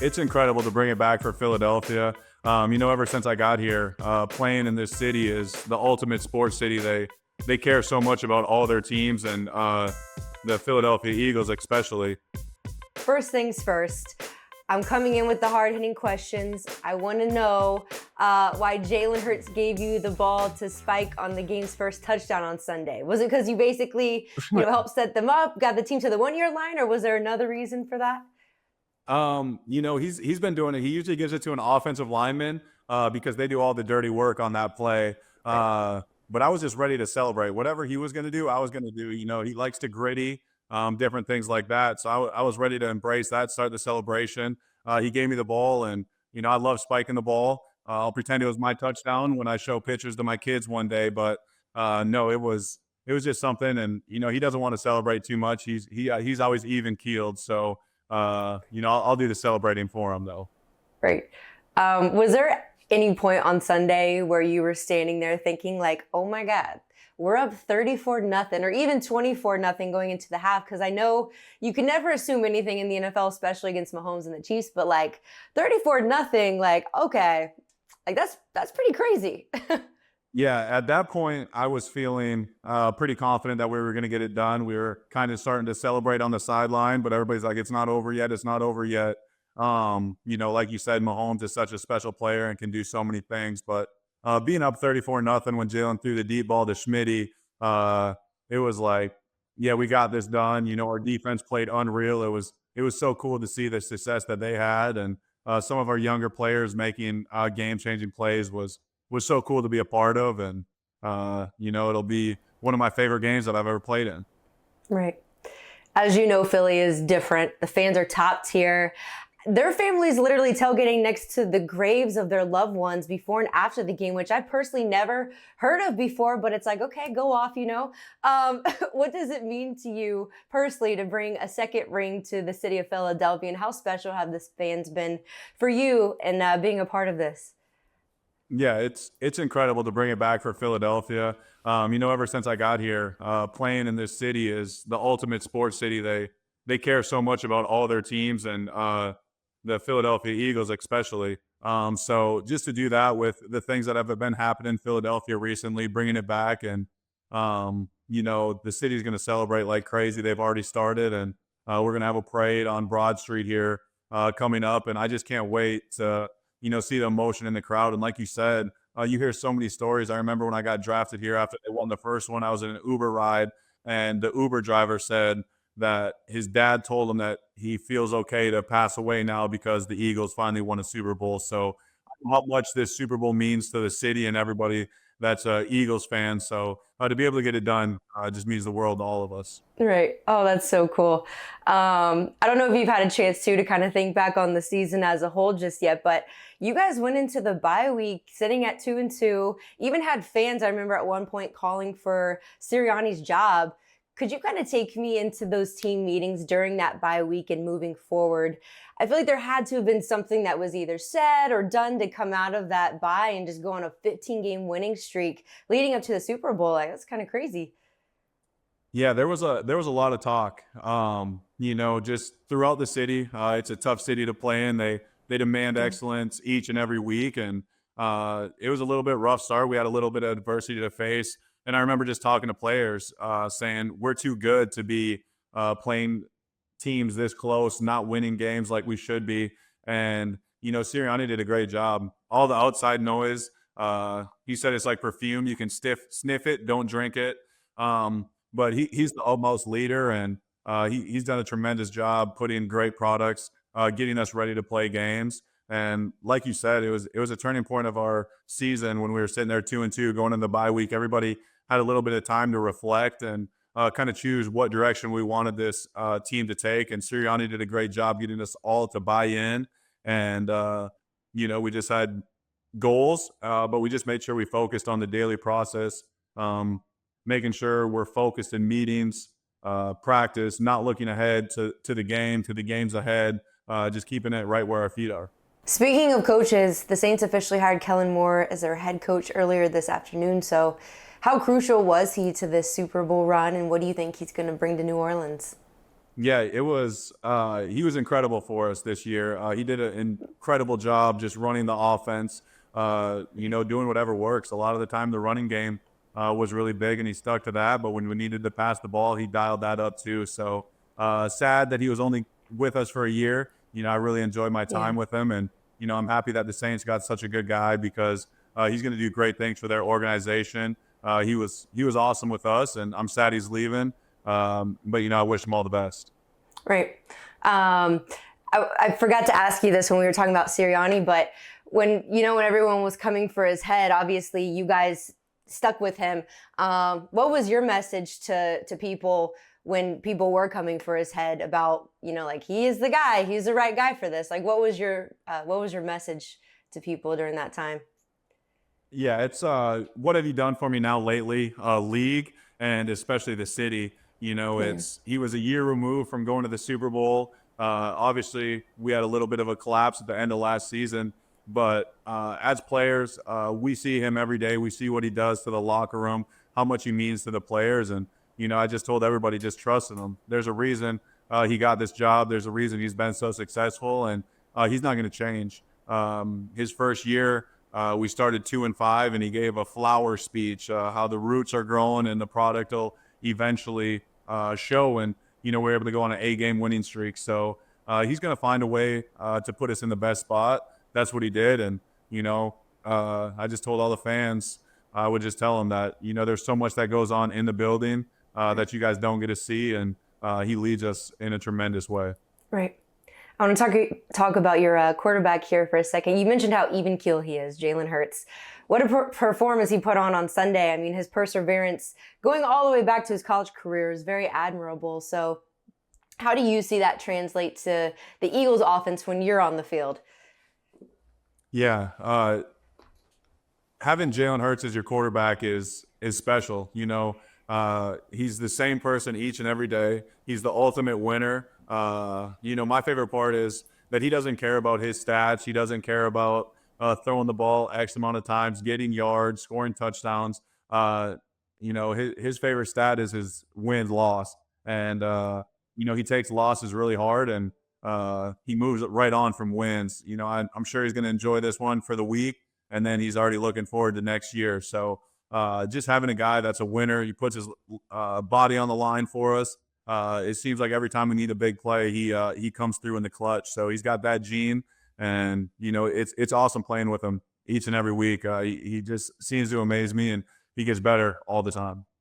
it's incredible to bring it back for Philadelphia. Ever since I got here, playing in this city is the ultimate sports city. They care so much about all their teams and the Philadelphia Eagles especially. First things first, I'm coming in with the hard-hitting questions. I want to know why Jalen Hurts gave you the ball to spike on the game's first touchdown on Sunday. Was it because you basically helped set them up, got the team to the 1-yard line, or was there another reason for that? He's been doing it. He usually gives it to an offensive lineman because they do all the dirty work on that play. But I was just ready to celebrate. Whatever he was going to do, I was going to do. He likes to gritty, different things like that. So I was ready to embrace that, start the celebration. He gave me the ball, and I love spiking the ball. I'll pretend it was my touchdown when I show pictures to my kids one day. But no, it was just something. And he doesn't want to celebrate too much. He's always even keeled. So I'll do the celebrating for him though. Right. Was there any point on Sunday where you were standing there thinking like, oh my God, we're up 34-0 or even 24-0 going into the half? Because I know you can never assume anything in the NFL, especially against Mahomes and the Chiefs, but like 34-0, like, okay, like that's pretty crazy. Yeah, at that point, I was feeling pretty confident that we were going to get it done. We were kind of starting to celebrate on the sideline, but everybody's like, it's not over yet. It's not over yet. Like you said, Mahomes is such a special player and can do so many things. But being up 34-0 when Jalen threw the deep ball to Schmitty, it was like, yeah, we got this done. Our defense played unreal. It was so cool to see the success that they had. And some of our younger players making game-changing plays was so cool to be a part of. And, it'll be one of my favorite games that I've ever played in. Right. As you know, Philly is different. The fans are top tier. Their families literally tailgating next to the graves of their loved ones before and after the game, which I personally never heard of before, but it's like, okay, go off, What does it mean to you personally to bring a second ring to the city of Philadelphia, and how special have the fans been for you and being a part of this? Yeah, it's incredible to bring it back for Philadelphia. Ever since I got here, playing in this city is the ultimate sports city. They care so much about all their teams and the Philaelphia Eagles especially. So just to do that with the things that have been happening in Philadelphia recently, bringing it back, and the city's going to celebrate like crazy. They've already started, and we're going to have a parade on Broad Street here coming up, and I just can't wait to see the emotion in the crowd. And like you said, you hear so many stories. I remember when I got drafted here after they won the first one, I was in an Uber ride, and the Uber driver said that his dad told him that he feels okay to pass away now because the Eagles finally won a Super Bowl. So how much this Super Bowl means to the city and everybody that's a Eagles fan. So to be able to get it done just means the world to all of us. Right. Oh, that's so cool. I don't know if you've had a chance to kind of think back on the season as a whole just yet, but you guys went into the bye week sitting at 2-2, even had fans, I remember at one point calling for Sirianni's job. Could you kind of take me into those team meetings during that bye week and moving forward? I feel like there had to have been something that was either said or done to come out of that bye and just go on a 15-game winning streak leading up to the Super Bowl. Like, that's kind of crazy. Yeah, there was a lot of talk. Just throughout the city. It's a tough city to play in. They demand excellence each and every week, and it was a little bit rough start. We had a little bit of adversity to face. And I remember just talking to players saying we're too good to be playing teams this close, not winning games like we should be. And, Sirianni did a great job. All the outside noise, he said it's like perfume. You can sniff it, don't drink it. But he's the utmost leader, and he's done a tremendous job putting great products, getting us ready to play games. And like you said, it was a turning point of our season when we were sitting there 2-2 going into the bye week. Everybody had a little bit of time to reflect and kind of choose what direction we wanted this team to take. And Sirianni did a great job getting us all to buy in. And, we just had goals, but we just made sure we focused on the daily process, making sure we're focused in meetings, practice, not looking ahead to the games ahead, just keeping it right where our feet are. Speaking of coaches, the Saints officially hired Kellen Moore as their head coach earlier this afternoon. So how crucial was he to this Super Bowl run, and what do you think he's going to bring to New Orleans? Yeah, it was. He was incredible for us this year. He did an incredible job just running the offense. Doing whatever works. A lot of the time, the running game was really big, and he stuck to that. But when we needed to pass the ball, he dialed that up too. So sad that he was only with us for a year. I really enjoyed my Yeah. time with him, and I'm happy that the Saints got such a good guy because he's going to do great things for their organization. He was awesome with us, and I'm sad he's leaving. But I wish him all the best. Right. I forgot to ask you this when we were talking about Sirianni, but when everyone was coming for his head, obviously you guys stuck with him. What was your message to people when people were coming for his head about, like, he is the guy, he's the right guy for this? Like, what was your message to people during that time? Yeah, it's what have you done for me now lately? League and especially the city. Yeah. It's he was a year removed from going to the Super Bowl. Obviously, we had a little bit of a collapse at the end of last season, but as players, we see him every day. We see what he does to the locker room, how much he means to the players, and I just told everybody just trust in him. There's a reason he got this job. There's a reason he's been so successful, and he's not going to change. His first year. We started 2-5, and he gave a flower speech, how the roots are growing and the product will eventually show. And we're able to go on an 8-game winning streak. So he's going to find a way to put us in the best spot. That's what he did. And I just told all the fans, I would just tell them that there's so much that goes on in the building that you guys don't get to see, and he leads us in a tremendous way. Right. I want to talk about your quarterback here for a second. You mentioned how even keel he is, Jalen Hurts. What a performance he put on Sunday. I mean, his perseverance going all the way back to his college career is very admirable. So, how do you see that translate to the Eagles' offense when you're on the field? Yeah, having Jalen Hurts as your quarterback is special. He's the same person each and every day. He's the ultimate winner. My favorite part is that he doesn't care about his stats. He doesn't care about throwing the ball X amount of times, getting yards, scoring touchdowns. His favorite stat is his win loss, and he takes losses really hard, and he moves it right on from wins. I'm sure he's going to enjoy this one for the week, and then he's already looking forward to next year. So just having a guy that's a winner, he puts his body on the line for us. It seems like every time we need a big play, he comes through in the clutch. So he's got that gene, and it's awesome playing with him each and every week. He just seems to amaze me, and he gets better all the time.